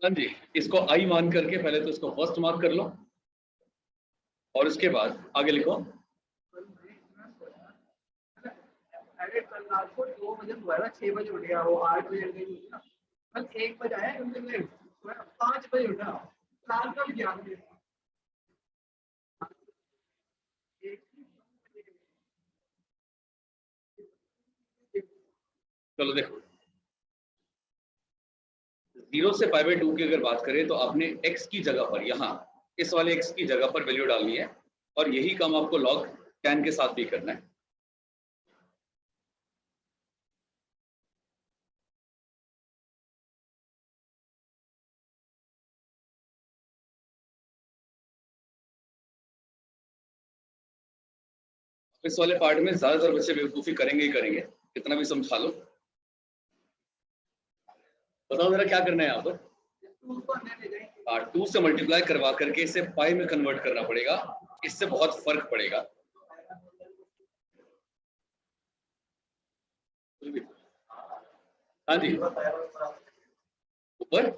हाँ जी, इसको आई मान करके पहले तो इसको फर्स्ट मार्क कर लो और उसके बाद आगे लिखो। अरे कल रात को 2 बजे हुआ था, 6 बजे उठ गया, वो 8 बजे उठा, कल 1 बजे आया, 5 बजे उठा, रात का भी ध्यान नहीं। चलो देखो, 0 से π/2 की अगर बात करें तो आपने x की जगह पर, यहाँ इस वाले x की जगह पर वैल्यू डालनी है और यही काम आपको log tan के साथ भी करना है। इस वाले पार्ट में ज्यादातर बच्चे बेवकूफी करेंगे ही करेंगे, कितना भी समझा लो। बताओ जरा क्या करना है यहाँ पर। 2 से मल्टीप्लाई करवा करके इसे पाई में कन्वर्ट करना पड़ेगा, इससे बहुत फर्क पड़ेगा। हाँ जी, ऊपर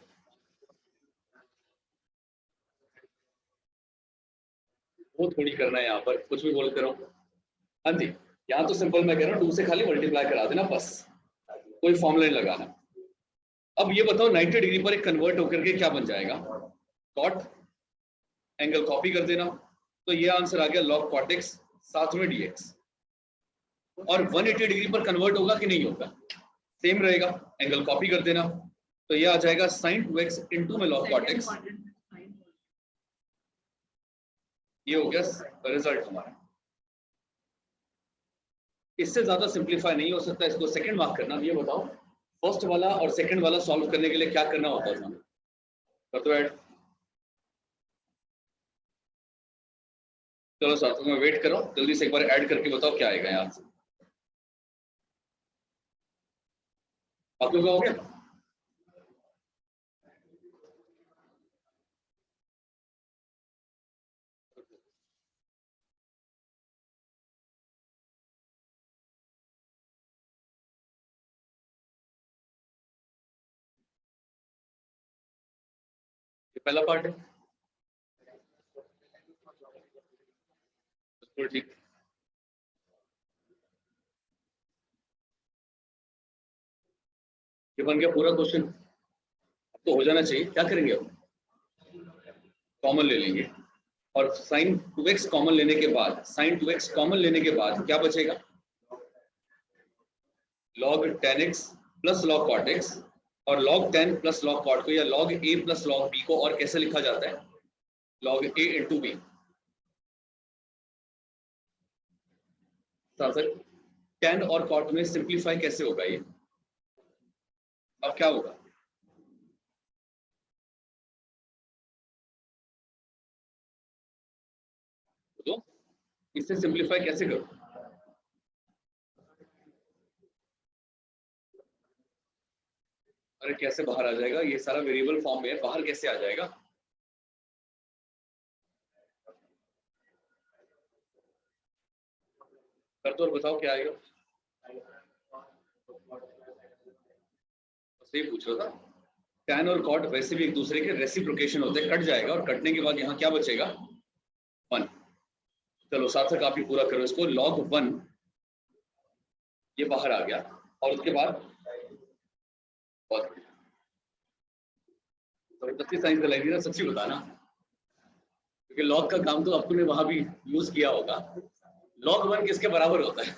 वो थोड़ी करना है, यहाँ पर कुछ भी बोलते रहो। हाँ जी, यहाँ तो सिंपल मैं कह रहा हूँ 2 से खाली मल्टीप्लाई करा देना बस, कोई फॉर्मूला नहीं लगाना। अब ये बताओ 90 डिग्री पर एक कन्वर्ट होकर के क्या बन जाएगा, कॉट, एंगल कॉपी कर देना, तो ये आंसर आ गया log cot x साथ में dx। और 180 डिग्री पर कन्वर्ट होगा कि नहीं होगा, सेम रहेगा, एंगल कॉपी कर देना, तो ये आ जाएगा sin 2x इंटू में log cot x। ये हो गया रिजल्ट हमारा। इससे ज्यादा सिंप्लीफाई नहीं हो सकता, इसको सेकंड मार्क करना। ये बताओ फर्स्ट वाला और सेकंड वाला सॉल्व करने के लिए क्या करना होता था, कर दो ऐड। चलो साथियों में वेट करो, जल्दी से एक बार ऐड करके बताओ क्या आएगा यहाँ से। आप लोग का हो गया? ये पहला पार्ट है, बिल्कुल ठीक। ये बन गया पूरा क्वेश्चन, तो हो जाना चाहिए। क्या करेंगे अब, कॉमन ले लेंगे और sin 2x कॉमन लेने के बाद, sin 2x कॉमन लेने के बाद क्या बचेगा, log tan x plus log cot x, और log tan plus log cot को या log a plus log b को और कैसे लिखा जाता है, log a into b। tan और cot में सिंप्लीफाई कैसे होगा ये, अब क्या होगा, तो इससे सिंप्लीफाई कैसे करो, अरे कैसे बाहर आ जाएगा, ये सारा वेरिएबल फॉर्म में है, बाहर कैसे आ जाएगा। कर दो और बताओ क्या आएगा। सही पूछ रहा था, tan और cot वैसे भी एक दूसरे के रेसिप्रोकेशन होते हैं, कट जाएगा और कटने के बाद यहाँ क्या बचेगा, 1। चलो सार्थक आप ही पूरा करो इसको, log 1 ये बाहर आ गया और उसके बाद बहुत बढ़िया, जबरदस्ती साइंस दिलाई दी ना, सच्ची बताना, क्योंकि लॉग का काम तो आपने वहां भी यूज किया होगा। log 1 किसके बराबर होता है,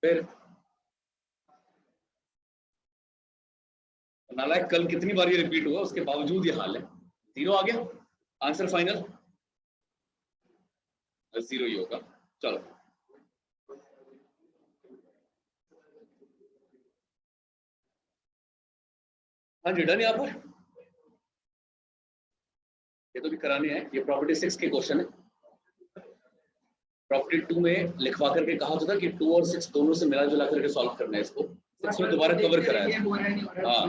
फिर नालायक कल कितनी बार ये रिपीट हुआ, उसके बावजूद ये हाल है। 0 आ गया आंसर फाइनल, 0 ही होगा। चलो हाँ जी डन। यहाँ पर ये तो भी कराने हैं, ये प्रॉपर्टी 6 के क्वेश्चन है। प्रॉपर्टी 2 में लिखवा करके कहा था कि 2 और 6 दोनों से मिला जुला करके सॉल्व करना है इसको, 6 में दोबारा कवर कराया। हाँ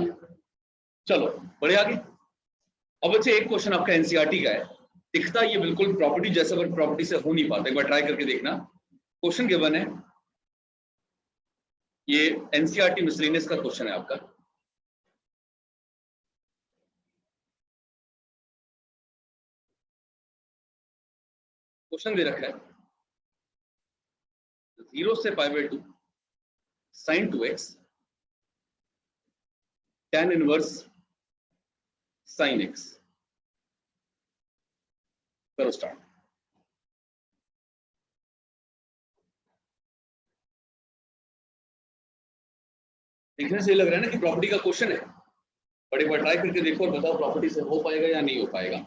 चलो बढ़े आगे। अब बच्चे एक क्वेश्चन आपका एनसीईआरटी का है, दिखता ये बिल्कुल प्रॉपर्टी जैसा पर प्रॉपर्टी से हो नहीं पाता, एक बार ट्राई करके देखना। क्वेश्चन गिवन है, ये एनसीईआरटी मिसलेनियस का क्वेश्चन है आपका। क्वेश्चन दे रखा है 0 से π/2 sin 2x tan inverse sin x। करो स्टार्ट। देखने से लग रहा है ना कि प्रॉपर्टी का क्वेश्चन है, बट एक बार ट्राई करके देखो और बताओ प्रॉपर्टी से हो पाएगा या नहीं हो पाएगा।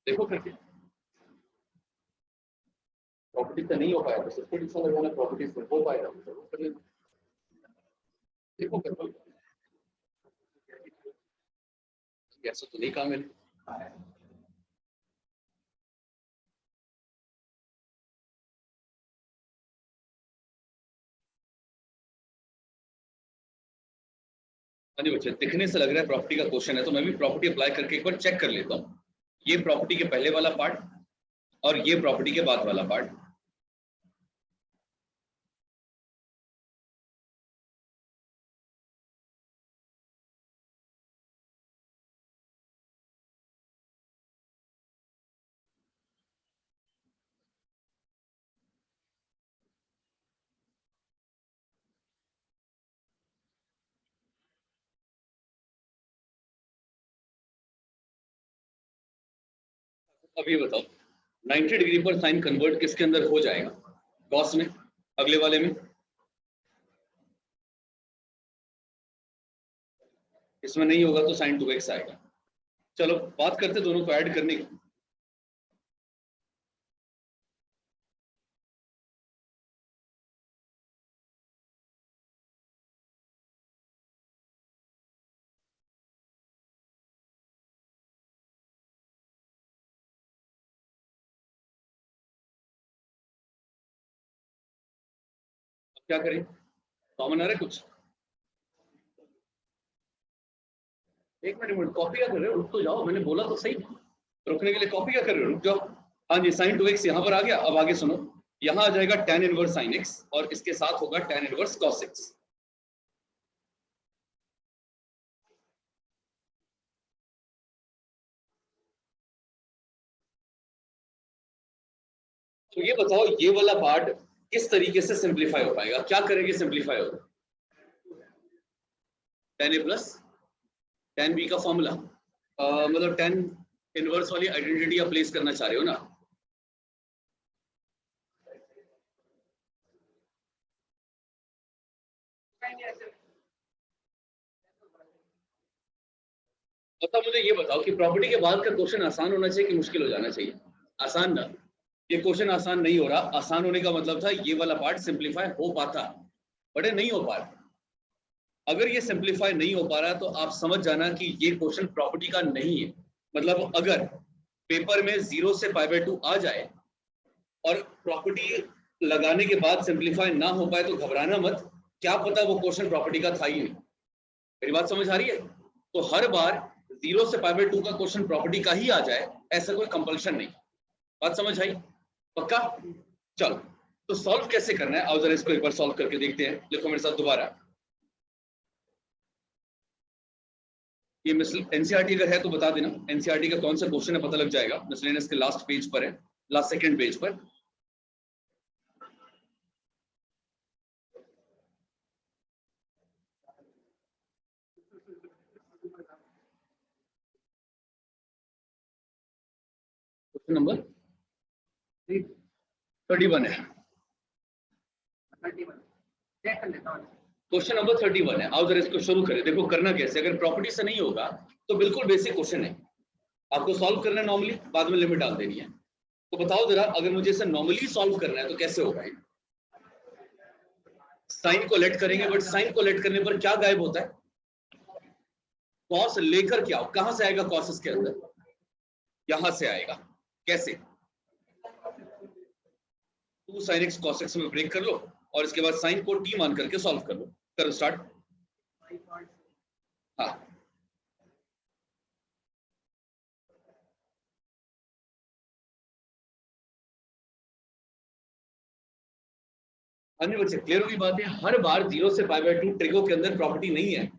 देखो करके, प्रॉपर्टी से नहीं हो पाएगा तो सबको ट्यूशन लगाना, प्रॉपर्टी से हो पाएगा तो जरूर कर लेना। देखो करके, ऐसा तो नहीं कहा मैंने। हाँ जी बच्चे, दिखने से लग रहा है प्रॉपर्टी का क्वेश्चन है, तो मैं भी प्रॉपर्टी अप्लाई करके एक बार चेक कर लेता हूँ। ये प्रॉपर्टी के पहले वाला पार्ट और ये प्रॉपर्टी के बाद वाला पार्ट। अब ये बताओ 90 डिग्री पर साइन कन्वर्ट किसके अंदर हो जाएगा? कॉस में, अगले वाले में। इसमें नहीं होगा तो sin 2x आएगा। चलो बात करते दोनों को ऐड करने की। क्या करें, कॉमन आ रहा है कुछ? एक मिनट, कॉपी क्या कर रहे हो? रुक तो जाओ, मैंने बोला तो सही, रुकने के लिए कॉपी क्या कर रहे हो? रुक जाओ। हाँ जी, sin 2x यहाँ पर आ गया। अब आगे सुनो, यहाँ आ जाएगा tan इनवर्स sin x और इसके साथ होगा tan इनवर्स cos x। तो ये बताओ ये वाला पार्ट किस तरीके से सिंप्लीफाई हो पाएगा? क्या करेंगे सिंप्लीफाई होगा? tan a plus tan b का फॉर्मूला, मतलब tan इनवर्स वाली आइडेंटिटी आप प्लेस करना चाह रहे हो ना? मतलब मुझे ये बताओ कि प्रॉपर्टी के बाद का क्वेश्चन आसान होना चाहिए कि मुश्किल हो जाना चाहिए? आसान ना। ये क्वेश्चन आसान नहीं हो रहा। आसान होने का मतलब था ये वाला पार्ट सिंप्लीफाई हो पाता, बट नहीं हो पा रहा। अगर ये सिंप्लीफाई नहीं हो पा रहा तो आप समझ जाना कि ये क्वेश्चन प्रॉपर्टी का नहीं है। मतलब अगर पेपर में 0 से π/2 आ जाए और प्रॉपर्टी लगाने के बाद सिंप्लीफाई ना हो पाए तो घबराना मत, क्या पता वो क्वेश्चन प्रॉपर्टी का था ही नहीं। मेरी बात समझ आ रही है? तो हर बार 0 से π/2 का क्वेश्चन प्रॉपर्टी का ही आ जाए ऐसा कोई कंपल्शन नहीं। बात समझ आई? पक्का? चलो तो सॉल्व कैसे करना है, आओ जरा इसको एक बार सॉल्व करके देखते हैं। लिखो मेरे साथ दोबारा। ये एनसीईआरटी अगर है तो बता देना, एनसीईआरटी का कौन सा क्वेश्चन है पता लग जाएगा। मिसलेनियस के लास्ट पेज पर है, लास्ट सेकंड पेज पर। क्वेश्चन नंबर 31 है। क्वेश्चन नंबर 31 है। आओ जरा इसको शुरू करें। देखो करना कैसे, अगर प्रॉपर्टी से नहीं होगा तो बिल्कुल बेसिक क्वेश्चन है, आपको सॉल्व करना है नॉर्मली, बाद में लिमिट डाल देनी है। तो बताओ जरा, अगर मुझे इसे नॉर्मली सॉल्व करना है तो कैसे होगा? साइन को लेट करेंगे, बट साइन को लेट करने पर क्या गायब होता है? कॉस लेकर क्या, कहां से आएगा कॉस इसके अंदर? यहां से आएगा। कैसे? 2 sin x cos x में ब्रेक कर लो और इसके बाद साइन को t मान करके सॉल्व कर लो। करो स्टार्ट। हाँ अन्य बच्चे क्लियर होगी बात है। हर बार 0 से π/2 ट्रिगो के अंदर प्रॉपर्टी नहीं है।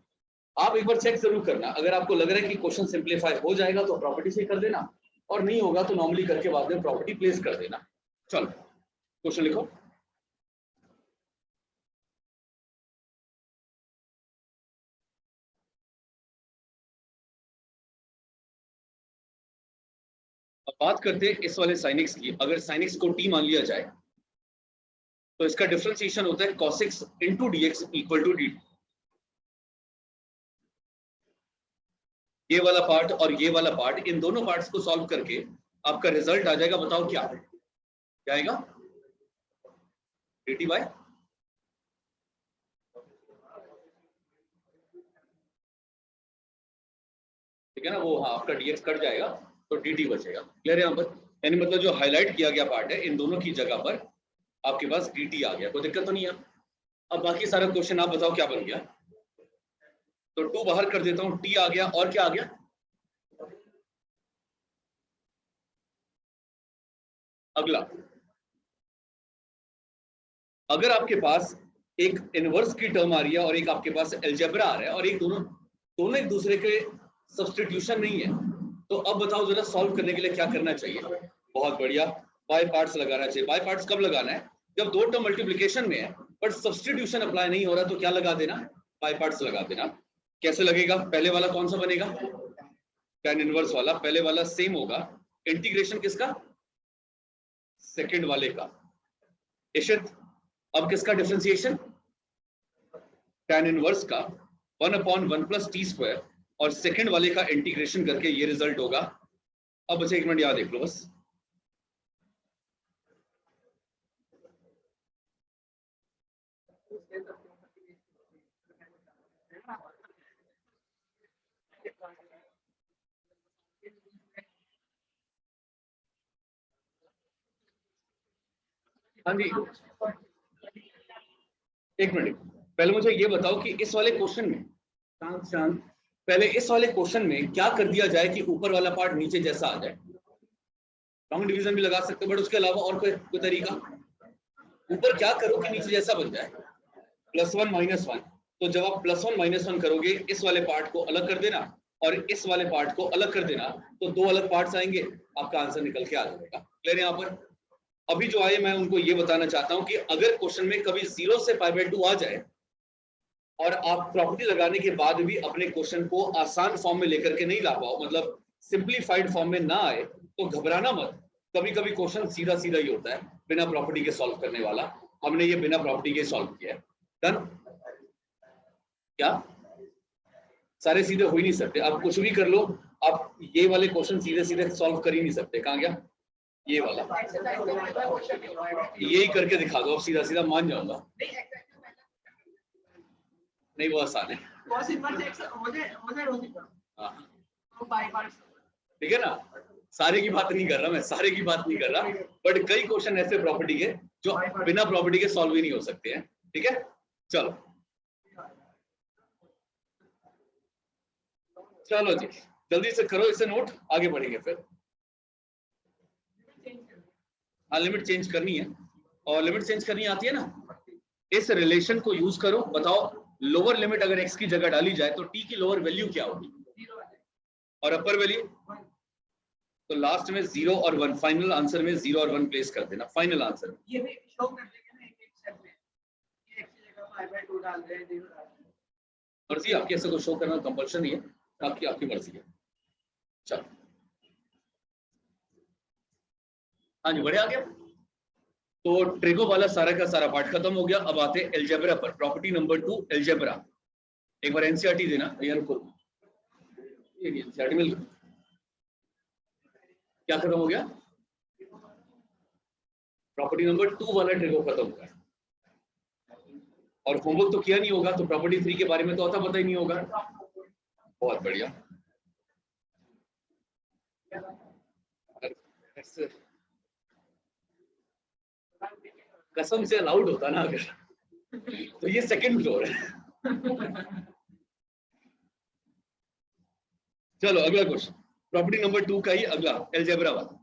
आप एक बार चेक जरूर करना, अगर आपको लग रहा है कि क्वेश्चन सिंप्लीफाई हो जाएगा तो प्रॉपर्टी से कर देना, और नहीं होगा तो नॉर्मली करके बाद में प्रॉपर्टी प्लेस कर देना। चलो क्वेश्चन लिखो। अब बात करते हैं इस वाले sin x की। अगर sin x को t मान लिया जाए तो इसका डिफरेंशिएशन होता है cos x into dx equal to dt। ये वाला पार्ट और ये वाला पार्ट, इन दोनों पार्ट्स को सॉल्व करके आपका रिजल्ट आ जाएगा। बताओ क्या क्या आएगा? dt बाय, ठीक है ना, वो हाँ आपका dx कट जाएगा तो dt बचेगा। क्लियर है यहाँ पर? यानी मतलब जो हाईलाइट किया गया पार्ट है इन दोनों की जगह पर आपके पास dt आ गया, कोई दिक्कत तो नहीं है। अब बाकी सारा क्वेश्चन आप बताओ क्या बन गया? तो 2 बाहर कर देता हूं, t आ गया, और क्या आ गया? अगला, अगर आपके पास एक इनवर्स की टर्म आ रही है और एक आपके पास अलजेब्रा आ रहा है और एक दोनों दोनों एक दूसरे के सब्स्टिट्यूशन नहीं है, तो अब बताओ जरा सॉल्व करने के लिए क्या करना चाहिए? बहुत बढ़िया, बाय पार्ट्स लगाना चाहिए। बाय पार्ट्स कब लगाना है? जब दो टर्म मल्टीप्लिकेशन में है बट सब्स्टिट्यूशन अप्लाई नहीं हो रहा तो क्या लगा देना? बाय पार्ट्स लगा देना। कैसे लगेगा? पहले वाला कौन सा बनेगा? tan इनवर्स वाला। पहले वाला सेम होगा, इंटीग्रेशन किसका? सेकंड वाले का। इशित, अब किसका डिफरेंशिएशन? tan इनवर्स का 1/1 प्लस टी स्क्वायर, और सेकंड वाले का इंटीग्रेशन करके ये रिजल्ट होगा। अब बच्चे एक मिनट याद देख लो बस। हाँ जी, एक मिनट, पहले मुझे ये बताओ कि इस वाले क्वेश्चन में शांत पहले इस वाले क्वेश्चन में क्या कर दिया जाए कि ऊपर वाला पार्ट नीचे जैसा आ जाए? लॉन्ग डिवीजन भी लगा सकते हो, बट उसके अलावा और कोई तरीका? ऊपर क्या करो कि नीचे जैसा बन जाए? +1 -1। तो जब आप +1 -1 करोगे, इस वाले पार्ट को अलग कर देना और इस वाले पार्ट को अलग कर देना, तो दो अलग पार्ट्स आएंगे, आपका आंसर निकल के आ जाएगा। क्लियर है यहाँ पर? अभी जो आए मैं उनको ये बताना चाहता हूँ कि अगर क्वेश्चन में कभी 0 से π/2 आ जाए और आप प्रॉपर्टी लगाने के बाद भी अपने क्वेश्चन को आसान फॉर्म में लेकर के नहीं ला पाओ, मतलब सिंप्लीफाइड फॉर्म में ना आए, तो घबराना मत। कभी कभी क्वेश्चन सीधा सीधा ही होता है बिना प्रॉपर्टी के सॉल्व करने वाला। हमने ये बिना प्रॉपर्टी के सॉल्व किया है। डन? क्या सारे सीधे हो ही नहीं सकते? आप कुछ भी कर लो, आप ये वाले क्वेश्चन सीधे सीधे सॉल्व कर ही नहीं सकते। कहाँ गया ये वाला? यही करके दिखा दो, अब सीधा सीधा मान जाऊंगा। नहीं वो आसान है। हाँ ठीक है ना, सारे की बात नहीं कर रहा मैं, सारे की बात नहीं कर रहा, बट कई क्वेश्चन ऐसे प्रॉपर्टी के जो बिना प्रॉपर्टी के सॉल्व ही नहीं हो सकते हैं। ठीक है, चलो चलो जी, जल्दी से करो इसे नोट, आगे बढ़ेंगे फिर। हाँ लिमिट चेंज करनी है, और लिमिट चेंज करनी आती है ना, इस रिलेशन को यूज करो। बताओ लोअर लिमिट अगर x की जगह डाली जाए तो t की लोअर वैल्यू क्या होगी और अपर वैल्यू? तो लास्ट में 0 और 1, फाइनल आंसर में 0 और 1 प्लेस कर देना फाइनल आंसर में। ये भी शो कर देंगे ना एक स्टेप में, ये x की जगह π/2 डाल दे, 0 डाल दे। मर्जी आपकी, ऐसे को शो करना कंपल्शन नहीं है, आपकी आपकी मर्जी है। चलो हाँ जी, बढ़िया आ गया। तो ट्रिगो वाला सारा का सारा पार्ट खत्म हो गया। अब आते हैं एलजेब्रा पर, प्रॉपर्टी नंबर 2 एलजेब्रा। एक बार एनसीईआरटी देना भैया, रुको ये एनसीईआरटी मिल क्या खत्म हो गया? प्रॉपर्टी नंबर 2 वाला ट्रिगो खत्म हो गया। और होमवर्क तो किया नहीं होगा, तो प्रॉपर्टी 3 के बारे में तो आता पता ही नहीं होगा। बहुत बढ़िया, कसम से अलाउड होता ना अगर, तो ये सेकंड फ्लोर है। चलो अगला क्वेश्चन, प्रॉपर्टी नंबर 2 का ही अगला एलजेब्रा वाला।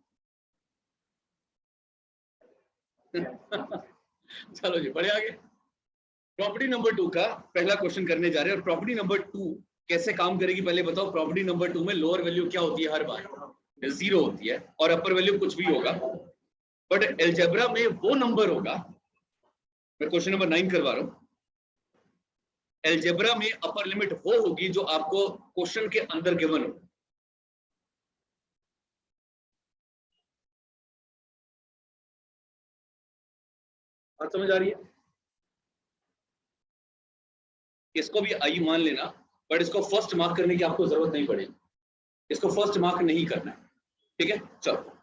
चलो जी बढ़िया आगे। प्रॉपर्टी नंबर 2 का पहला क्वेश्चन करने जा रहे हैं, और प्रॉपर्टी नंबर 2 कैसे काम करेगी पहले बताओ। प्रॉपर्टी नंबर 2 में लोअर वैल्यू क्या होती है, हर बार 0 होती है और अपर वैल्यू कुछ भी होगा, बट एलजेब्रा में वो नंबर होगा। मैं क्वेश्चन नंबर 9 करवा रहा हूं। एलजेब्रा में अपर लिमिट वो होगी जो आपको क्वेश्चन के अंदर गिवन हो। बात समझ आ रही है? इसको भी आई मान लेना, बट इसको फर्स्ट मार्क करने की आपको जरूरत नहीं पड़ेगी, इसको फर्स्ट मार्क नहीं करना है, ठीक है। चलो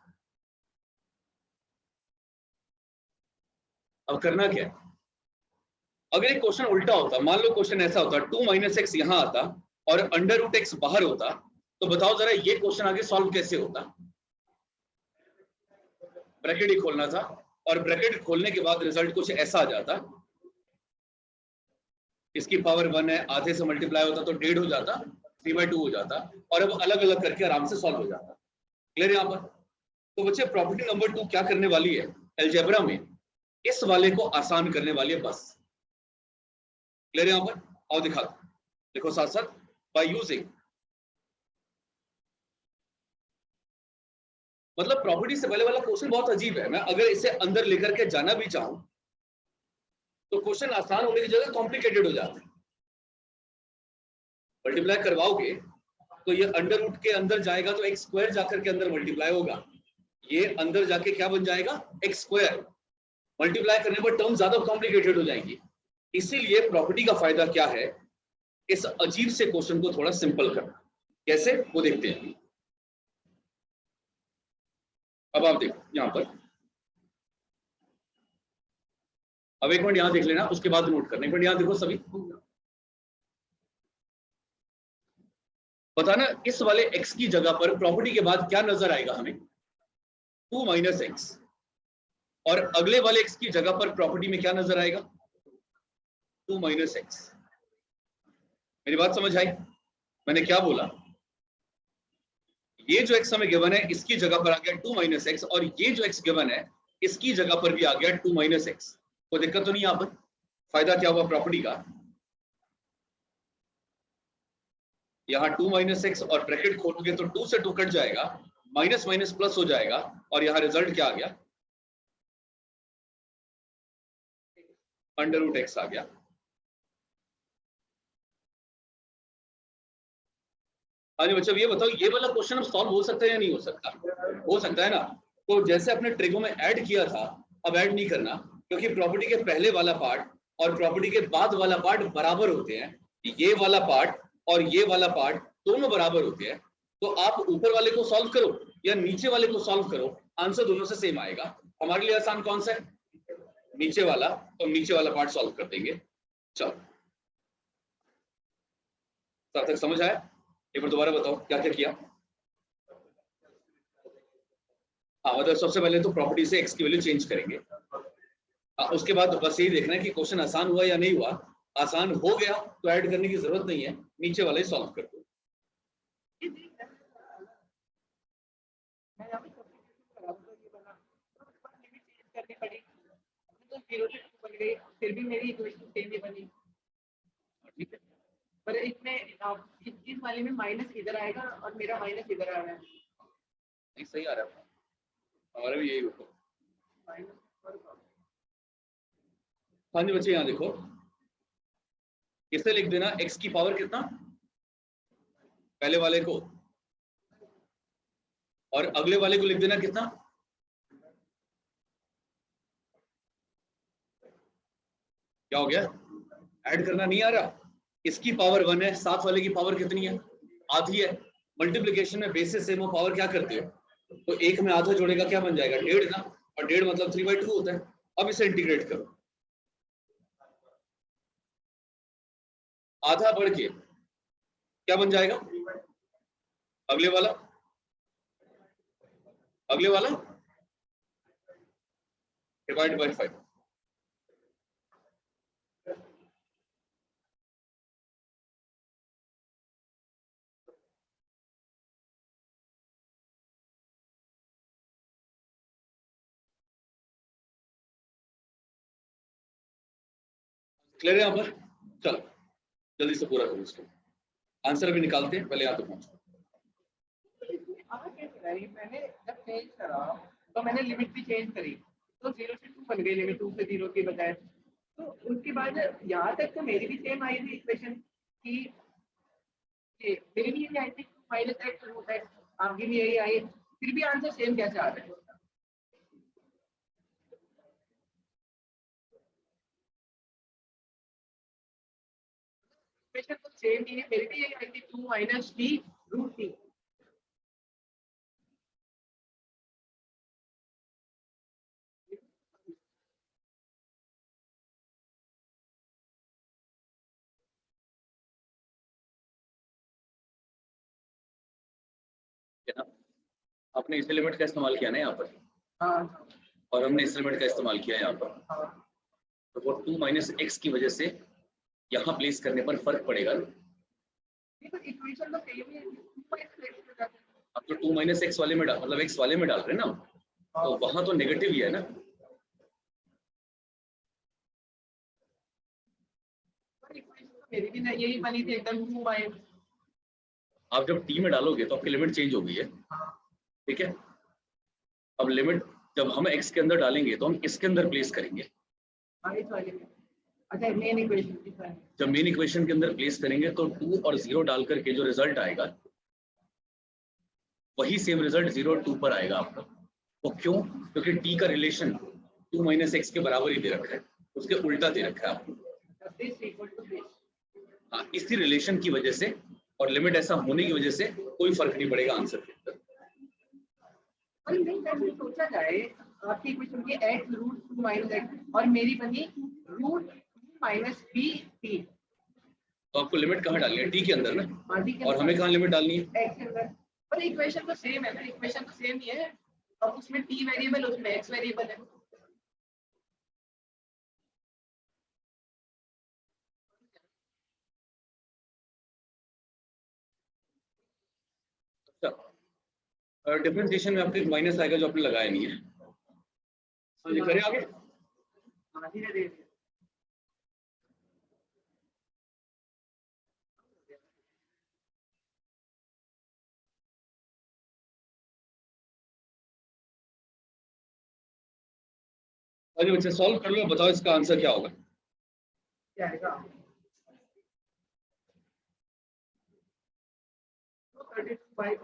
अब करना क्या है, अगर एक क्वेश्चन उल्टा होता, मान लो क्वेश्चन ऐसा होता 2 माइनस एक्स यहां आता और अंडर रूट एक्स बाहर होता, तो बताओ जरा ये क्वेश्चन आगे सॉल्व कैसे होता। ब्रैकेट ही खोलना था और ब्रैकेट खोलने के बाद रिजल्ट कुछ ऐसा आ जाता, इसकी पावर 1 है, आधे से मल्टीप्लाई होता तो 1.5 हो जाता, 3/2 हो जाता, और अब अलग अलग करके आराम से सॉल्व हो जाता। क्लियर यहाँ पर? तो बच्चे प्रॉपर्टी नंबर 2 क्या करने वाली है अलजेब्रा में, इस वाले को आसान करने वाली है बस। क्लियर यहाँ पर? और दिखा दो, देखो साथ साथ, बाय यूजिंग, मतलब प्रॉपर्टी से पहले वाला क्वेश्चन बहुत अजीब है। मैं अगर इसे अंदर लेकर के जाना भी चाहूं तो क्वेश्चन आसान होने की जगह कॉम्प्लिकेटेड हो जाता है। मल्टीप्लाई करवाओगे तो ये अंडर रूट के अंदर जाएगा तो एक्स स्क्वायर जाकर के अंदर मल्टीप्लाई होगा, ये अंदर जाके क्या बन जाएगा, एक्स स्क्वायर। मल्टीप्लाई करने पर टर्म ज्यादा कॉम्प्लिकेटेड हो जाएंगी। इसीलिए प्रॉपर्टी का फायदा क्या है, इस अजीब से क्वेश्चन को थोड़ा सिंपल करना। कैसे, वो देखते हैं। अब आप देखो यहां पर, अब एक मिनट यहां देख लेना, उसके बाद नोट करना। एक मिनट यहां देखो सभी, बताना इस वाले x की जगह पर प्रॉपर्टी के बाद क्या नजर आएगा हमें, 2 माइनस एक्स, और अगले वाले x की जगह पर प्रॉपर्टी में क्या नजर आएगा, 2 माइनस एक्स। मेरी बात समझ आई? मैंने क्या बोला, ये जो x हमें गिवन है इसकी जगह पर आ गया 2 माइनस एक्स, और ये जो x गिवन है इसकी जगह पर भी आ गया 2 माइनस एक्स। कोई दिक्कत तो नहीं यहां पर? फायदा क्या हुआ प्रॉपर्टी का, यहाँ 2 माइनस एक्स और ब्रैकेट खोलोगे तो 2 से 2 कट जाएगा, माइनस माइनस प्लस हो जाएगा, और यहाँ रिजल्ट क्या आ गया, अंडर रूट एक्स आ गया। हाँ जी बच्चों, ये बताओ ये वाला क्वेश्चन अब सॉल्व हो सकता है या नहीं हो सकता? हो सकता है ना। तो जैसे अपने ट्रिगो में ऐड किया था, अब ऐड नहीं करना, क्योंकि प्रॉपर्टी के पहले वाला पार्ट और प्रॉपर्टी के बाद वाला पार्ट बराबर होते हैं। ये वाला पार्ट और ये वाला पार्ट दोनों बराबर होते हैं। तो आप ऊपर वाले को सॉल्व करो या नीचे वाले को सॉल्व करो, आंसर दोनों से सेम आएगा। हमारे लिए आसान कौन सा है, नीचे वाला, तो नीचे वाला पार्ट सॉल्व कर देंगे। चलो तब तक समझ आया? एक बार दोबारा बताओ क्या क्या किया। हाँ मतलब सबसे पहले तो प्रॉपर्टी से एक्स की वैल्यू चेंज करेंगे। उसके बाद बस यही देखना है कि क्वेश्चन आसान हुआ या नहीं हुआ। आसान हो गया तो ऐड करने की जरूरत नहीं है, नीचे वाला ही सॉल्व कर दो। फिर भी मेरी इक्वेशन सेम ही बनी। ठीक है, पर इसमें इस वाले में माइनस इधर आएगा और मेरा माइनस इधर आ रहा है। नहीं सही आ रहा है, हमारा भी यही होगा। हाँ जी बच्चे यहाँ देखो, इसे लिख देना x की पावर कितना, पहले वाले को, और अगले वाले को लिख देना कितना, क्या हो गया, ऐड करना नहीं आ रहा। इसकी पावर 1 है, साथ वाले की पावर कितनी है, आधी है। मल्टीप्लिकेशन में बेसिस सेम हो, पावर क्या करते हो, तो एक में आधा जोड़ेगा क्या बन जाएगा, 1.5 ना, और 1.5 मतलब 3/2 होता है। अब इसे इंटीग्रेट करो, आधा बढ़ के क्या बन जाएगा, अगले वाला, अगले वाला डिवाइड बाय 5। क्लियर है यहाँ पर? चलो जल्दी से पूरा करो इसको। आंसर भी निकालते हैं, पहले यहाँ पे पहुंचो। मैंने जब चेंज करा तो मैंने लिमिट भी चेंज करी, तो 0 से 2 बन गई लिमिट, 2 से 0 के बजाय। तो उसके बाद यहाँ तक तो मेरी भी सेम आई थी इक्वेशन कि मेरी भी यही आई थी -x रूट x, आपकी भी यही आई, फिर भी आंसर सेम कैसे आ रहा है? इक्वेशन तो सेम ही है, मेरी भी यही आई थी 2 - t रूट t। आपने इस लिमिट का इस्तेमाल किया ना यहाँ पर, हाँ और हमने इस लिमिट का इस्तेमाल किया यहाँ पर, हाँ, तो वो 2 - x की वजह से यहाँ प्लेस करने पर फर्क पड़ेगा। ये तो इक्वेशन तो सेम ही है, 2 - x हो जाता है। अब तो 2 - x वाले में डाल, मतलब x वाले में डाल रहे हैं ना, तो वहां तो नेगेटिव ही है ना। मेरी भी यही बनी थी एकदम 2 आप जब t में डालोगे तो आपकी लिमिट चेंज हो गई है, ठीक है। अब लिमिट जब हम x के अंदर डालेंगे तो हम इसके अंदर प्लेस करेंगे। अच्छा, मेन इक्वेशन जब मेन इक्वेशन के अंदर प्लेस करेंगे तो 2 और 0 डाल करके जो रिजल्ट आएगा वही सेम रिजल्ट 0 और 2 पर आएगा आपका। वो क्यों? क्योंकि t का रिलेशन 2 - x के बराबर ही दे रखा है, उसके उल्टा दे रखा है आपको। हाँ, इसी रिलेशन की वजह से और लिमिट ऐसा होने की वजह से कोई फर्क नहीं पड़ेगा आंसर के अंदर। नहीं, सोचा जाए आपकी इक्वेशन की x रूट 2 - x और मेरी बनी रूट -b t, तो आपको लिमिट कहाँ डालनी है? t के अंदर ना, और हमें कहाँ लिमिट डालनी है? x के अंदर। पर इक्वेशन तो सेम है ना, इक्वेशन तो सेम ही है, अब उसमें t वेरिएबल, उसमें x वेरिएबल है। डिफरेंशिएशन में आपके माइनस आएगा जो आपने लगाया नहीं है। हाँ जी, करें आगे। हाँ, धीरे धीरे। अरे बच्चे सॉल्व कर लो, बताओ इसका आंसर क्या होगा। क्या आएगा? 8/5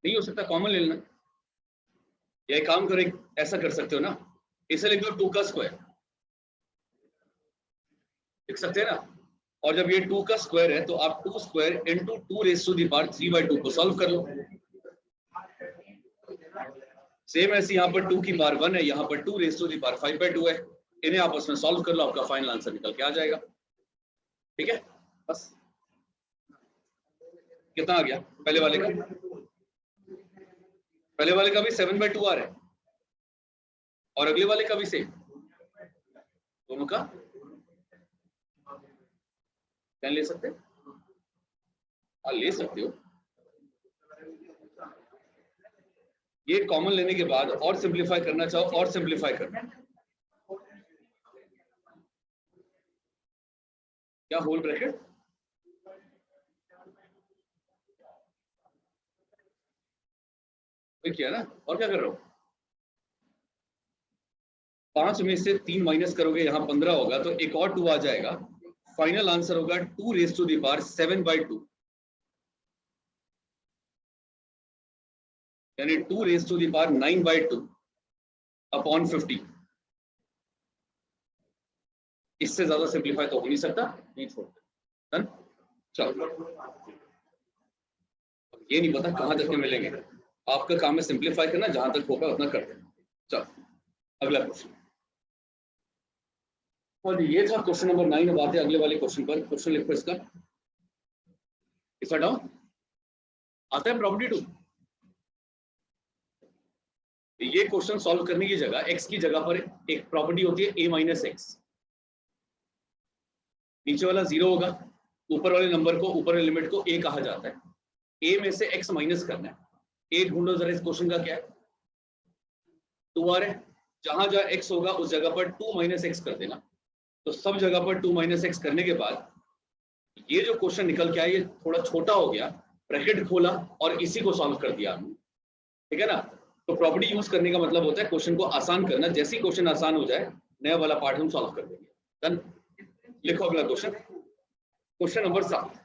नहीं हो सकता, कॉमन ले लेना। या एक काम करो, ऐसा कर सकते हो ना, इसे लिख दो 2 का स्क्वायर, लिख सकते हैं ना। और जब ये 2 का स्क्वायर है तो आप 2 square into 2 raise to the power 3/2 को सॉल्व कर लो। सेम ऐसे यहाँ पर 2 की पावर 1 है, यहाँ पर 2 रेज़ टू द पावर 5/2 है, इन्हें आपस में सॉल्व कर लो, आपका फाइनल आंसर निकल के आ जाएगा। ठीक है, बस। कितना आ गया पहले वाले का? पहले वाले का भी 7/2 आ रहा है और अगले वाले का भी सेम, दोनों का क्या ले सकते? हाँ, ले सकते हो। ये कॉमन लेने के बाद और सिंपलीफाई करना चाहो और सिंपलीफाई करना, क्या होल ब्रैकेट किया ना, और क्या कर रहा हूं? 5 में से 3 माइनस करोगे, यहाँ 15 होगा तो एक और 2 आ जाएगा, फाइनल आंसर होगा 2 रेज़ टू द पावर 7/2, यानी 2 raise to the power 9/2 upon 50। इससे ज्यादा सिंपलीफाई तो हो नहीं सकता, नहीं छोड़ते। चलो, ये नहीं पता कहां तक के मिलेंगे, आपका काम है सिंपलीफाई करना, जहां तक होगा उतना कर देना। चलो अगला क्वेश्चन, और ये था क्वेश्चन नंबर 9। अब आते हैं अगले वाले क्वेश्चन पर। क्वेश्चन लिखो इसका, इसका डाउन आता है प्रॉपर्टी 2। ये क्वेश्चन सॉल्व करने की जगह x की जगह पर एक प्रॉपर्टी होती है a - x। नीचे वाला 0 होगा, ऊपर वाले नंबर को, ऊपर वाले लिमिट को a कहा जाता है। a में से x माइनस करना है। a ढूंढो जरा, इस क्वेश्चन का क्या है? 2 आ रहा है, जहां जहां x होगा उस जगह पर 2 - x कर देना, तो सब जगह पर 2 - x करने के बाद ये जो क्वेश्चन निकल के आया ये थोड़ा छोटा हो गया, ब्रैकेट खोला और इसी को सॉल्व कर दिया हमने, ठीक है ना। तो प्रॉपर्टी यूज करने का मतलब होता है क्वेश्चन को आसान करना, जैसे ही क्वेश्चन आसान हो जाए नया वाला पार्ट हम सॉल्व कर देंगे। डन। लिखो अगला क्वेश्चन, क्वेश्चन नंबर 7।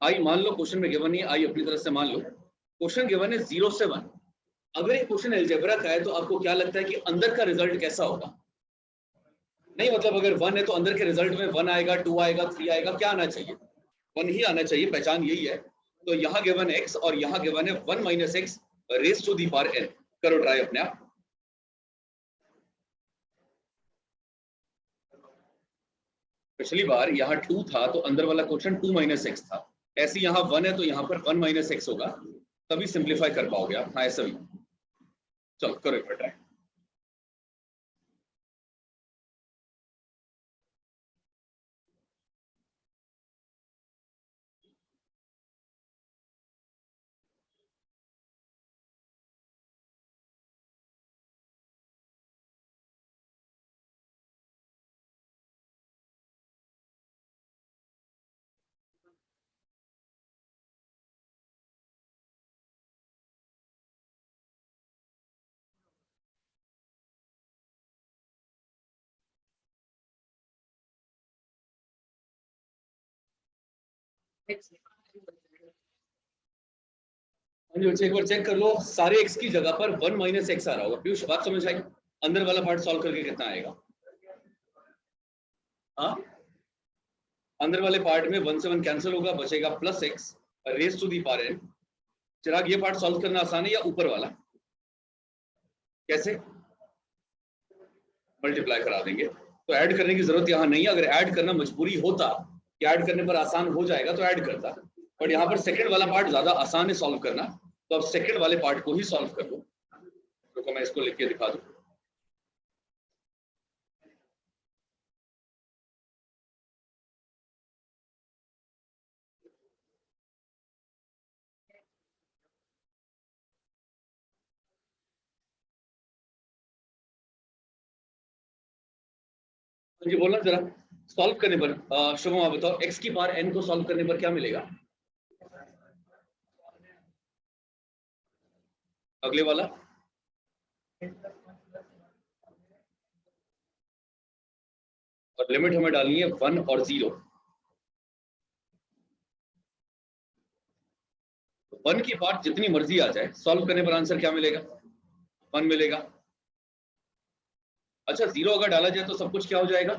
आई मान लो क्वेश्चन में गिवन नहीं, आई अपनी तरफ से मान लो क्वेश्चन गिवन है 0 से 1। अगर ये क्वेश्चन अलजेब्रा का है तो आपको क्या लगता है कि अंदर का रिजल्ट कैसा होगा? नहीं मतलब अगर 1 है तो अंदर के रिजल्ट में 1 आएगा, 2 आएगा, 3 आएगा, क्या आना चाहिए? 1 ही आना चाहिए, पहचान यही है। तो यहाँ गिवन है x और यहाँ गिवन है 1 - x raise to the power n। करो ट्राई अपने आप। पिछली बार यहाँ 2 था तो अंदर वाला क्वेश्चन 2 - x था, ऐसे यहाँ 1 है तो यहाँ पर 1 - x होगा, तभी सिंप्लीफाई कर पाओगे आप। हाँ ऐसा भी। चलो करो एक बार ट्राई। एक बार चेक कर लो, सारे x की जगह पर 1 - x आ रहा होगा। पीयूष बात समझ आई? अंदर वाला पार्ट सॉल्व करके कितना आएगा? हाँ अंदर वाले पार्ट में 1 से 1 कैंसिल होगा, बचेगा +x raise to the power n। Chirag ये पार्ट सॉल्व करना आसान है या ऊपर वाला? कैसे? मल्टीप्लाई करा देंगे, तो ऐड करने की जरूरत यहाँ नहीं है। अगर ऐड करना मजबूरी होता कि ऐड करने पर आसान हो जाएगा तो ऐड करता, बट यहाँ पर सेकंड वाला पार्ट ज्यादा आसान है सॉल्व करना, तो अब सेकंड वाले पार्ट को ही सॉल्व कर दो। तो मैं इसको लिख के दिखा दूं। जी बोलना जरा। सॉल्व करने पर शुभम आप बताओ, x की पावर n को सॉल्व करने पर क्या मिलेगा? अगले वाला और लिमिट हमें डालनी है 1 और 0। 1 की पार्ट जितनी मर्जी आ जाए, सॉल्व करने पर आंसर क्या मिलेगा? 1 मिलेगा। अच्छा 0 अगर डाला जाए तो सब कुछ क्या हो जाएगा?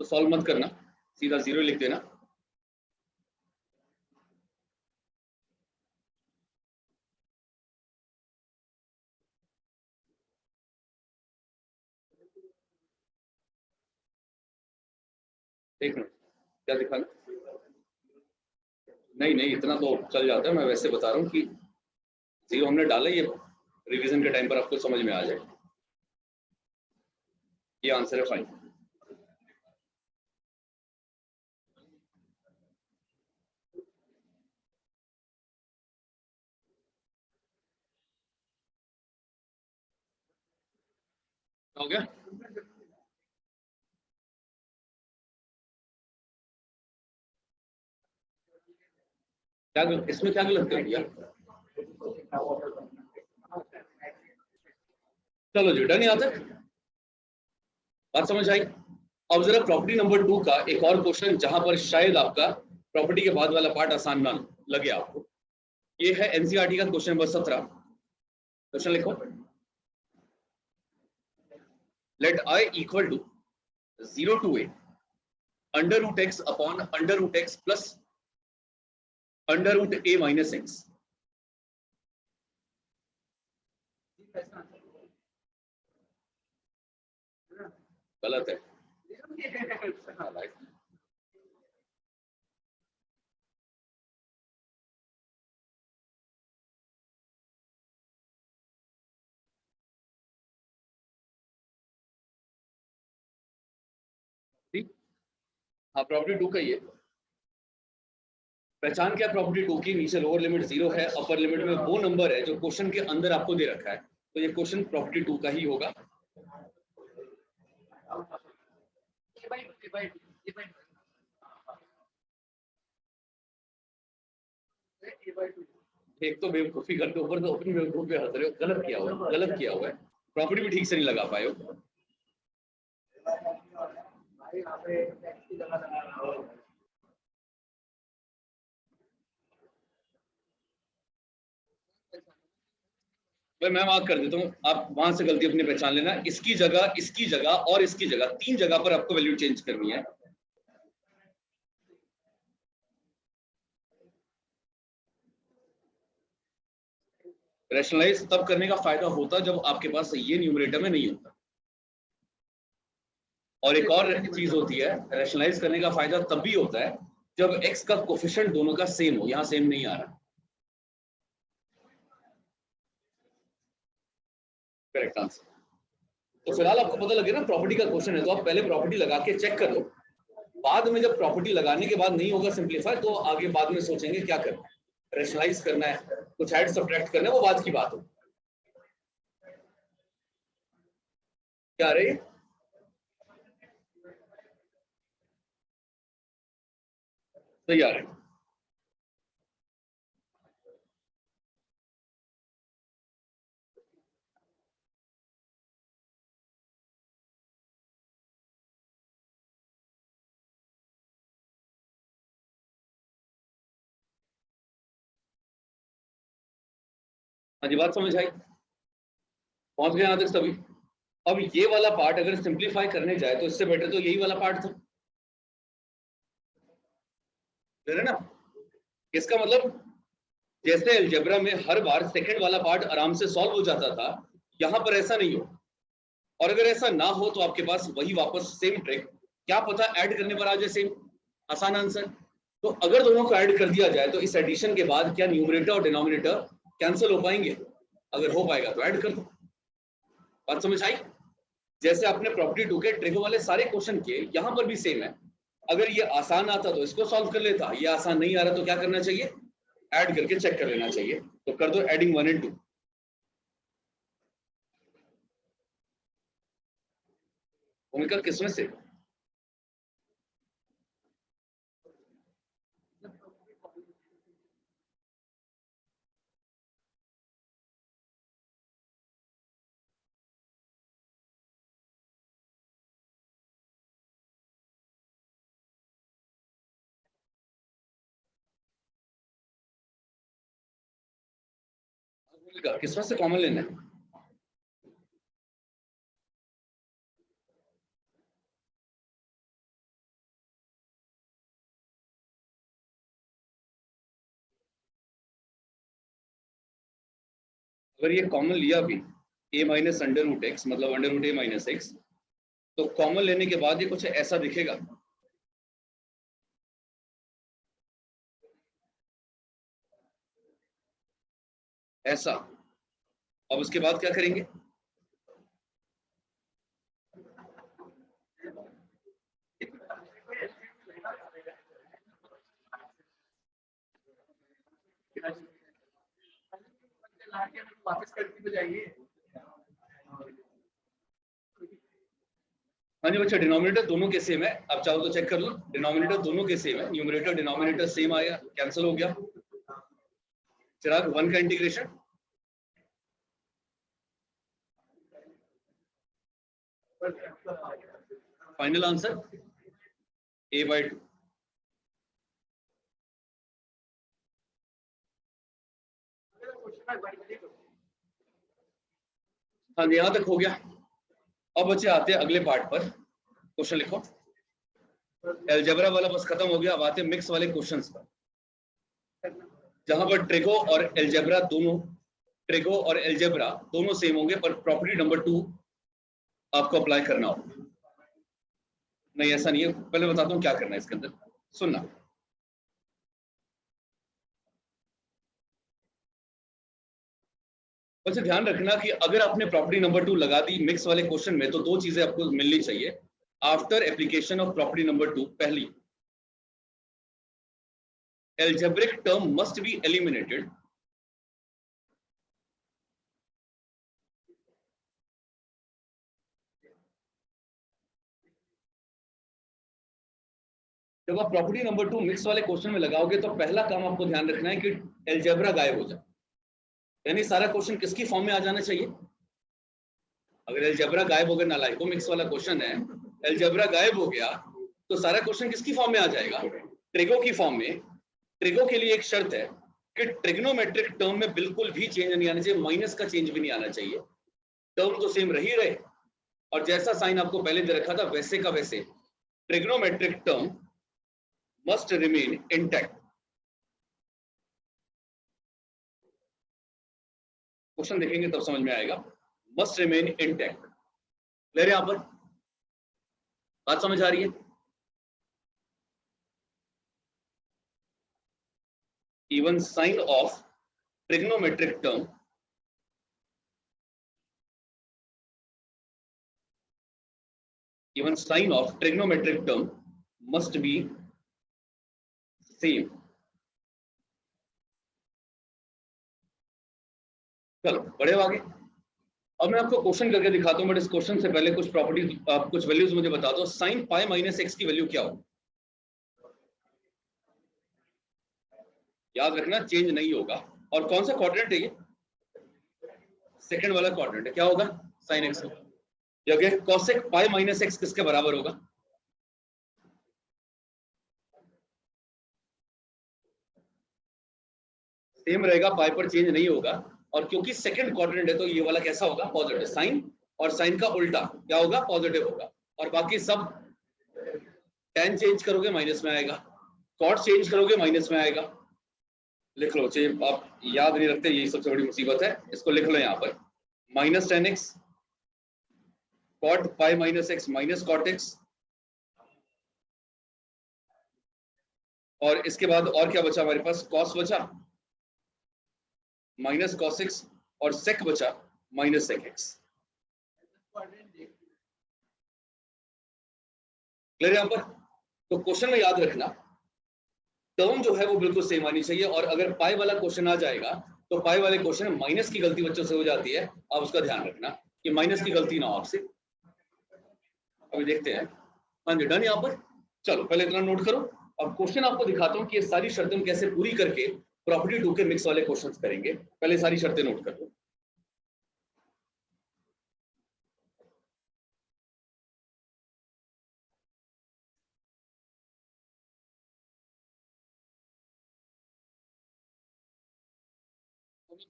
तो सॉल्व मत करना, सीधा 0 लिख देना। एक मिनट, क्या दिखाना? नहीं नहीं इतना तो चल जाता है, मैं वैसे बता रहा हूँ कि 0 हमने डाला, ये रिवीजन के टाइम पर आपको समझ में आ जाए। ये आंसर है फाइन। हो गया? क्या इसमें क्या गलत कर दिया? चलो जी डन। यहाँ तक बात समझ आई? अब जरा प्रॉपर्टी नंबर 2 का एक और क्वेश्चन, जहां पर शायद आपका प्रॉपर्टी के बाद वाला पार्ट आसान ना लगे आपको। ये है एनसीईआरटी का क्वेश्चन नंबर 17। क्वेश्चन लिखो। Let I equal to 0 to a √x upon √x plus √a minus x। गलत है। हाँ प्रॉपर्टी 2 का ही है। पहचान क्या प्रॉपर्टी 2 की? नीचे लोअर लिमिट 0 है, अपर लिमिट में वो नंबर है जो क्वेश्चन के अंदर आपको दे रखा है, तो ये क्वेश्चन प्रॉपर्टी 2 का ही होगा। एक तो बेवकूफी करके ऊपर तो अपनी बेवकूफी हंस रहे हो, गलत किया हुआ है, गलत किया हुआ है। प्रॉपर्टी भी ठीक से नहीं लगा पाए हो। भाई मैं मार्क कर देता हूँ, आप वहां से गलती अपनी पहचान लेना। इसकी जगह और इसकी जगह, 3 जगह पर आपको वैल्यू चेंज करनी है। रैशनलाइज तब करने का फायदा होता जब आपके पास ये न्यूमरेटर में नहीं होता। और एक और चीज होती है, रैशनलाइज करने का फायदा तब भी होता है जब x का कोफिशिएंट दोनों का सेम हो। यहां सेम नहीं आ रहा। Correct answer. तो फिलहाल आपको पता लगे ना प्रॉपर्टी का क्वेश्चन है, तो आप पहले प्रॉपर्टी लगा के चेक कर लो। बाद में जब प्रॉपर्टी लगाने के बाद नहीं होगा सिंपलीफाई, तो आगे बाद में सोचेंगे क्या करना है, रैशनलाइज करना है, कुछ ऐड सब्ट्रैक्ट करना है, वो बाद की बात हो। क्या रही तैयार है। हाँ जी, बात समझ आई, पहुंच गए यहां तक सभी। अब ये वाला पार्ट अगर सिंपलीफाई करने जाए तो इससे बेटर तो यही वाला पार्ट था, है ना। इसका मतलब जैसे अलजेब्रा में हर बार सेकंड वाला पार्ट आराम से सॉल्व हो जाता था, यहां पर ऐसा नहीं हो। और अगर ऐसा ना हो तो आपके पास वही वापस सेम ट्रिक, क्या पता ऐड करने पर आ जाए सेम आसान आंसर। तो अगर दोनों को ऐड कर दिया जाए तो इस एडिशन के बाद क्या न्यूमरेटर और डिनोमिनेटर कैंसिल हो पाएंगे? अगर हो पाएगा तो ऐड कर दो। बात समझ आई? जैसे आपने प्रॉपर्टी 2 के ट्रिको वाले सारे क्वेश्चन किए, यहां पर भी सेम है। अगर ये आसान आता तो इसको सॉल्व कर लेता, ये आसान नहीं आ रहा तो क्या करना चाहिए? ऐड करके चेक कर लेना चाहिए। तो कर दो एडिंग 1 and 2। उनका किसमें से? किसमें से कॉमन लेना है? अगर ये कॉमन लिया भी a minus under root x, मतलब under root a minus x, तो कॉमन लेने के बाद ये कुछ ऐसा दिखेगा। ऐसा। अब उसके बाद क्या करेंगे? वापस करके तो जाइए। हाँ जी बच्चा, डिनोमिनेटर दोनों के सेम है। आप चाहो तो चेक कर लो, डिनोमिनेटर दोनों के सेम है, न्यूमरेटर डिनोमिनेटर सेम आया, कैंसिल हो गया। चिराग 1 का इंटीग्रेशन फाइनल आंसर a/2। हाँ जी, यहां तक हो गया। अब बच्चे आते हैं अगले पार्ट पर। क्वेश्चन लिखो। अलजेब्रा वाला बस खत्म हो गया। अब आते हैं मिक्स वाले क्वेश्चंस पर, जहां पर ट्रिको और अलजेब्रा दोनों सेम होंगे, पर प्रॉपर्टी नंबर 2 आपको अप्लाई करना होगा। नहीं ऐसा नहीं है, पहले बताता हूँ क्या करना है इसके अंदर, सुनना। वैसे ध्यान रखना कि अगर आपने प्रॉपर्टी नंबर 2 लगा दी मिक्स वाले क्वेश्चन में, तो 2 चीजें आपको मिलनी चाहिए after application of property number 2। पहली, algebraic term must be eliminated जब आप प्रॉपर्टी नंबर 2 मिक्स वाले क्वेश्चन में लगाओगे तो पहला काम आपको ध्यान रखना है कि अलजेब्रा गायब हो जाए, यानी सारा क्वेश्चन किसकी फॉर्म में आ जाना चाहिए। अगर अलजेब्रा गायब हो गया, नालायकों मिक्स वाला क्वेश्चन है, अलजेब्रा गायब हो गया तो सारा क्वेश्चन किसकी फॉर्म में आ जाएगा, ट्रिगो की फॉर्म में। ट्रिगो के लिए एक शर्त है कि ट्रिग्नोमेट्रिक टर्म में बिल्कुल भी चेंज नहीं आना चाहिए, माइनस का चेंज भी नहीं आना चाहिए, टर्म तो सेम रही रहे और जैसा साइन आपको पहले दे रखा था वैसे का वैसे trigonometric term must remain intact. Question देखेंगे तब समझ में आएगा, मस्ट रिमेन इंटैक्ट। क्लियर है? यहां पर बात समझ आ रही है? Even sign of trigonometric term must be same। चलो बड़े हो आगे। अब मैं आपको क्वेश्चन करके दिखाता हूं, बट इस क्वेश्चन से पहले कुछ प्रॉपर्टीज, कुछ वैल्यूज मुझे बता दो। साइन पाई माइनस एक्स की वैल्यू क्या हो? याद रखना चेंज नहीं होगा। और कौन सा क्वाड्रेंट है ये? सेकंड वाला क्वाड्रेंट है। क्या होगा? साइन एक्स होगा। जगह कॉसेक पाई माइनस एक्स किसके बराबर होगा? सेम रहेगा, पाई पर चेंज नहीं होगा। और क्योंकि सेकंड क्वाड्रेंट है तो ये वाला कैसा होगा? पॉजिटिव। साइन और साइन का उल्टा क्या होगा? पॉजिटिव होगा। और बाकी सब tan चेंज करोगे माइनस में आएगा, कॉट चेंज करोगे माइनस में आएगा। लिख लो, चाहिए आप याद नहीं रखते, यही सबसे बड़ी मुसीबत है। इसको लिख लो यहाँ पर, minus ten x cot pi minus x minus cot x. और इसके बाद और क्या बचा हमारे पास? कॉस बचा माइनस कॉस एक्स और सेक बचा माइनस सेक एक्स। क्लियर यहां पर? तो क्वेश्चन में याद रखना टर्म जो है वो बिल्कुल सेम आनी चाहिए। और अगर पाई वाला क्वेश्चन आ जाएगा तो पाई वाले क्वेश्चन में माइनस की गलती बच्चों से हो जाती है, आप उसका ध्यान रखना कि माइनस की गलती ना हो आपसे। अभी देखते हैं। हाँ जी, डन यहां पर। चलो पहले इतना नोट करो। अब क्वेश्चन आपको दिखाता हूं कि ये सारी शर्तें हम कैसे पूरी करके प्रॉपर्टी 2 के मिक्स वाले क्वेश्चंस करेंगे। पहले सारी शर्तें नोट कर लो।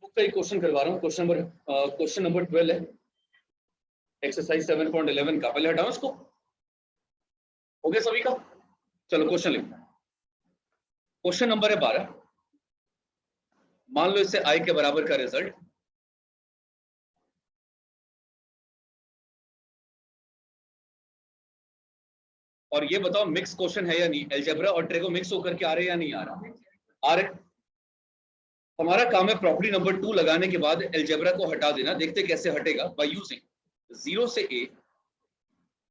बुक का एक क्वेश्चन करवा रहा हूँ। क्वेश्चन नंबर 12 है, एक्सरसाइज 7.11 का। पहले हटाओ इसको। हो गया सभी का? चलो क्वेश्चन लिखो। क्वेश्चन नंबर है 12। मान लो इससे आई के बराबर का रिजल्ट और ये बताओ मिक्स क्वेश्चन है या नहीं। अलजेब्रा और ट्रिगो मिक्स होकर के आ रहे हैं या नहीं आ रहा? आ रहे। हमारा काम है प्रॉपर्टी नंबर 2 लगाने के बाद अलजेब्रा को हटा देना। देखते कैसे हटेगा। बाय यूजिंग 0 से a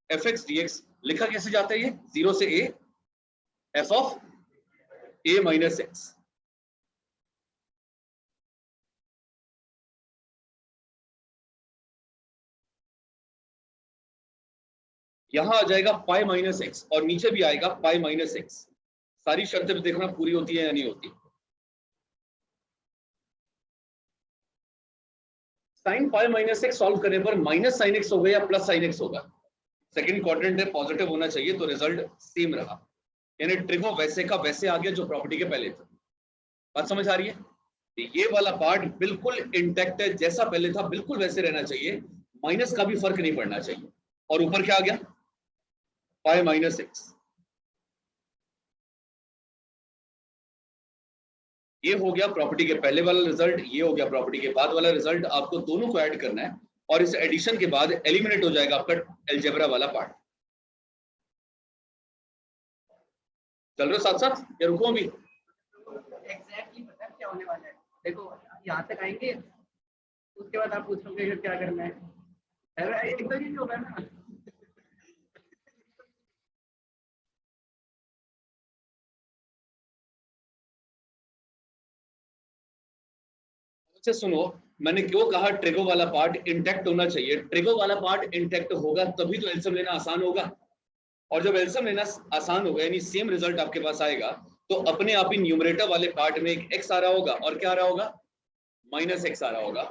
F x D x. लिखा कैसे जाता है ये? 0 से a F of a minus x. यहां आ जाएगा पाई माइनस एक्स और नीचे भी आएगा पाई माइनस एक्स। सारी शर्तें भी देखना पूरी होती है या नहीं होती। Sine pi minus x solve करने पर माइनस साइन एक्स होगा या प्लस साइन एक्स होगा? सेकंड क्वाड्रेंट है, पॉजिटिव होना चाहिए, तो रिजल्ट सेम रहा। यानी ट्रिगो वैसे का वैसे आ गया जो प्रॉपर्टी के पहले था। बात समझ आ रही है? ये वाला पार्ट बिल्कुल इंटैक्ट है, जैसा पहले था बिल्कुल वैसे रहना चाहिए, माइनस का भी फर्क नहीं पड़ना चाहिए। और ऊपर क्या आ गया? पाई माइनस एक्स। ये हो गया प्रॉपर्टी के पहले वाला रिजल्ट, ये हो गया प्रॉपर्टी के बाद वाला रिजल्ट। आपको दोनों को ऐड करना है और इस एडिशन के बाद एलिमिनेट हो जाएगा आपका अलजेब्रा वाला पार्ट। चल रहे साथ साथ या रुको? अभी एग्जैक्टली पता है क्या होने वाला है। देखो यहाँ तक आएंगे, उसके बाद आप पूछोगे क्या करना है। एकदम ही होगा ना। अच्छा सुनो, मैंने क्यों कहा ट्रिगो वाला पार्ट इंटैक्ट होना चाहिए? ट्रिगो वाला पार्ट इंटैक्ट होगा तभी तो एलसीएम लेना आसान होगा। और जब एलसीएम लेना आसान होगा यानी सेम रिजल्ट आपके पास आएगा, तो अपने आप ही न्यूमरेटर वाले पार्ट में एक x आ रहा होगा और क्या आ रहा होगा, माइनस x आ रहा होगा।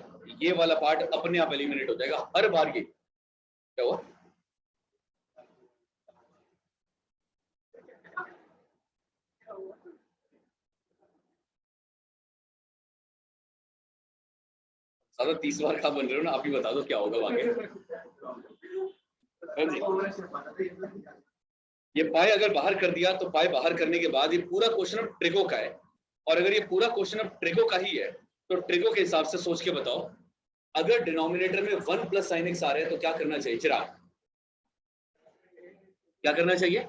ये वाला पार्ट अपने आप एलिमिनेट हो जाएगा हर बार। ये क्या हुआ, ज्यादा 30 बार का बन रहे हो ना, आप ही बता दो क्या होगा आगे। ये पाई अगर बाहर कर दिया तो पाई बाहर करने के बाद ये पूरा क्वेश्चन अब ट्रिको का है, और अगर ये पूरा क्वेश्चन अब ट्रिको का ही है तो ट्रिको के हिसाब से सोच के बताओ, अगर डिनोमिनेटर में 1 प्लस साइन एक्स आ रहा है तो क्या करना चाहिए चिराग, क्या करना चाहिए?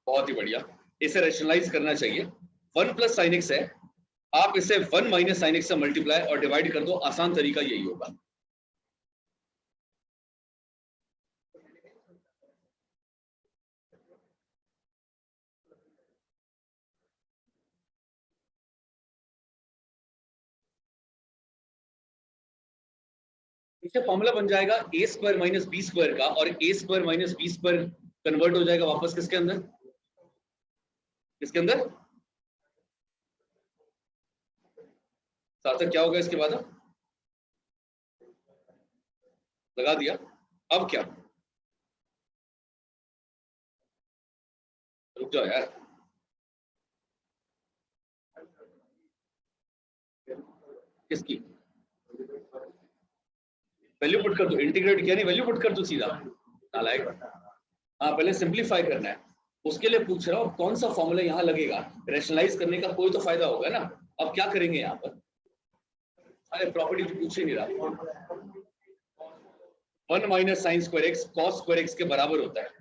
बहुत ही बढ़िया, इसे रैशनलाइज करना चाहिए। 1 प्लस साइन एक्स है, आप इसे 1 माइनस साइन एक्स से मल्टीप्लाई और डिवाइड कर दो, आसान तरीका यही होगा। इससे फॉर्मूला बन जाएगा a square minus b square का, और a square minus b square convert हो जाएगा वापस किसके अंदर, किसके अंदर, सार्थक क्या होगा इसके बाद, लगा दिया। अब क्या, रुक जाओ यार, किसकी वैल्यू पुट कर दो, इंटीग्रेट किया नहीं, वैल्यू पुट कर दो सीधा, नालायक। हाँ पहले सिंप्लीफाई करना है, उसके लिए पूछ रहा हूँ कौन सा फॉर्मूला यहाँ लगेगा, रैशनलाइज करने का कोई तो फायदा होगा ना। अब क्या करेंगे यहाँ पर, अरे प्रॉपर्टी तो पूछ ही नहीं रहा, 1 minus sine square x cos square x के बराबर होता है।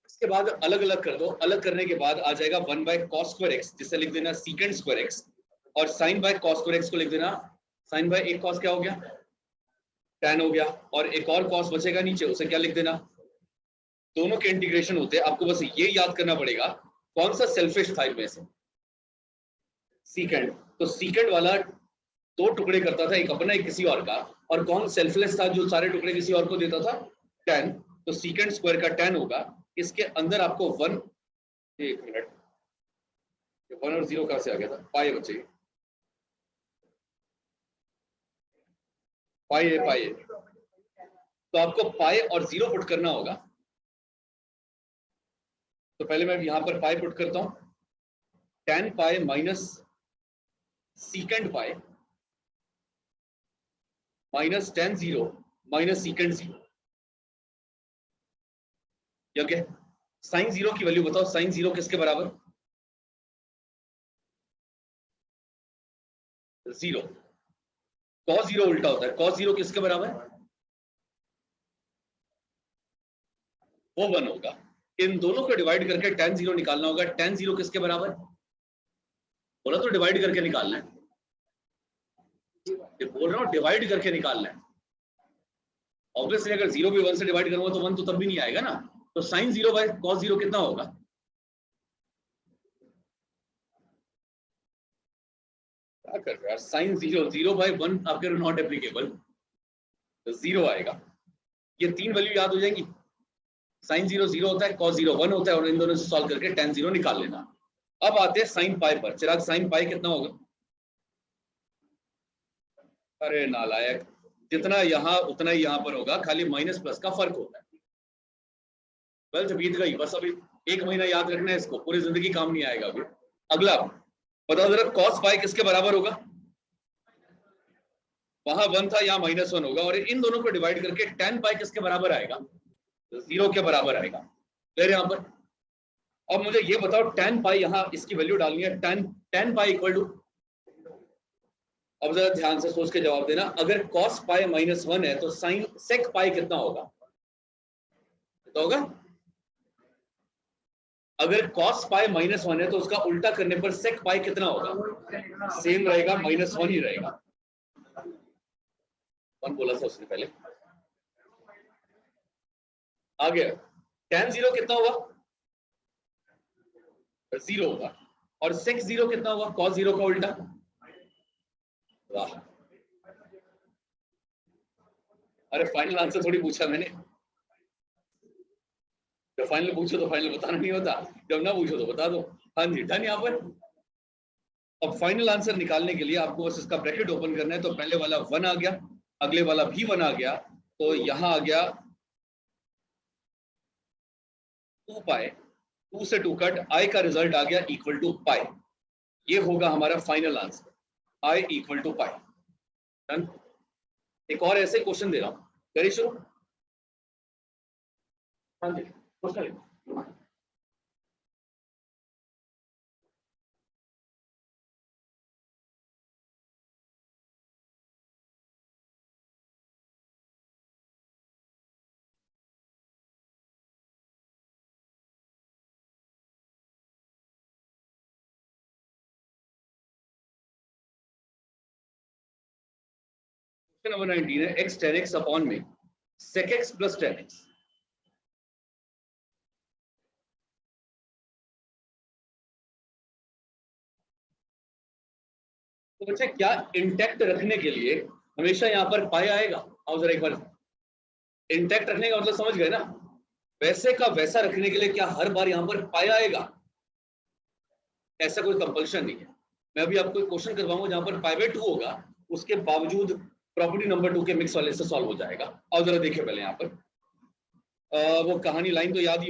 इसके बाद अलग अलग कर दो, अलग करने के बाद आ जाएगा 1 बाय कॉस स्क्वायर एक्स, जिसे लिख देना सीकेंड स्क्वायर एक्स, और sine by cos square x को लिख देना साइन बाय एक कॉस क्या हो गया, tan हो गया, और एक और कॉस बचेगा नीचे, उसे क्या लिख देना, दोनों के इंटीग्रेशन होते हैं। आपको बस ये याद करना पड़ेगा कौन सा सेल्फिश था में से, सीकेंड। तो सीकेंड वाला 2 टुकड़े करता था, एक अपना एक किसी और का, और कौन सेल्फलेस था जो सारे टुकड़े किसी और को देता था, tan। तो सीकेंड स्क्वायर का tan होगा। इसके अंदर आपको 1, एक मिनट, 1 और 0 कहां से आ गया था, पाई बचे, पाई है, पाई है, तो आपको पाई और 0 पुट करना होगा। तो पहले मैं यहां पर पाई पुट करता हूं, tan pi minus सीकेंड pi minus tan 0 minus सीकेंड 0, क्या साइन 0 की वैल्यू बताओ, साइन 0 किसके बराबर, 0। cos 0 उल्टा होता है, cos 0 किसके बराबर, वो 1 होगा। इन दोनों को डिवाइड करके tan 0 निकालना होगा, tan 0 किसके बराबर, बोला तो डिवाइड करके निकालना है, ये बोल रहा हूं डिवाइड करके निकालना है। ऑब्वियसली अगर 0 भी 1 से डिवाइड करूंगा तो 1 तो तब भी नहीं आएगा ना। तो साइन 0 बाय cos 0 कितना होगा, क्या कर रहे हैं साइन 0, 0 बाय 1 आपके नॉट एप्लीकेबल, तो 0 आएगा। ये 3 वैल्यू याद हो जाएंगी, साइन 0 0 होता है, cos 0 1 होता है, और इन दोनों से सॉल्व करके tan 0 निकाल लेना। अब आते हैं साइन पाई पर, चिराग साइन पाई कितना होगा, अरे नालायक, जितना यहां उतना ही यहां पर होगा, खाली माइनस प्लस का फर्क होता है। ट्वेल्थ बीत गई, बस अभी 1 महीना याद रखना है इसको, पूरी जिंदगी काम नहीं आएगा अभी। अगला बताओ जरा, cos पाई किसके बराबर होगा, वहां 1 था, यहाँ -1 होगा, और इन दोनों को डिवाइड करके tan पाई किसके बराबर आएगा, 0 के बराबर आएगा। फिर यहाँ पर अब मुझे ये बताओ tan पाई, यहाँ इसकी वैल्यू डालनी है, tan पाई इक्वल टू, अब जरा ध्यान से सोच के जवाब देना, अगर cos पाई -1 है तो साइन सेक पाई कितना होगा, कितना होगा, अगर cos पाई -1 है तो उसका उल्टा करने पर सेक पाई कितना होगा, सेम रहेगा, -1 ही रहेगा। 1 बोला था उसने पहले, आगे tan 0 कितना होगा, 0 होगा, और sec 0 कितना होगा, cos 0 का उल्टा, वाह, अरे फाइनल आंसर थोड़ी पूछा मैंने, जब फाइनल पूछो तो फाइनल बताना नहीं होता, जब ना पूछो तो बता दो। हाँ जी डन। यहाँ पर अब फाइनल आंसर निकालने के लिए आपको बस इसका ब्रैकेट ओपन करना है। तो पहले वाला 1 आ गया, अगले वाला भी 1 आ गया, तो यहाँ आ गया 2 पाई, 2 से 2 कट, आई का रिजल्ट आ गया इक्वल टू पाई। ये होगा हमारा final answer, I equal to pi. Done. एक और ऐसे क्वेश्चन दे रहा हूं, करिए शुरू। हाँ जी क्वेश्चन। क्वेश्चन नंबर 19 है x tan x अपॉन में sec x plus tan x। तो बच्चे क्या इंटैक्ट रखने के लिए हमेशा यहाँ पर पाई आएगा? आओ जरा एक बार, इंटैक्ट रखने का मतलब समझ गए ना, वैसे का वैसा रखने के लिए क्या हर बार यहाँ पर पाई आएगा? ऐसा कोई कंपल्शन नहीं है। मैं अभी आपको एक क्वेश्चन करवाऊंगा जहां पर पाई बाय 2 होगा, उसके बावजूद प्रॉपर्टी नंबर 2 के मिक्स वाले से सॉल्व हो जाएगा। आओ जरा देखिए पहले यहाँ पर वो कहानी लाइन तो याद ही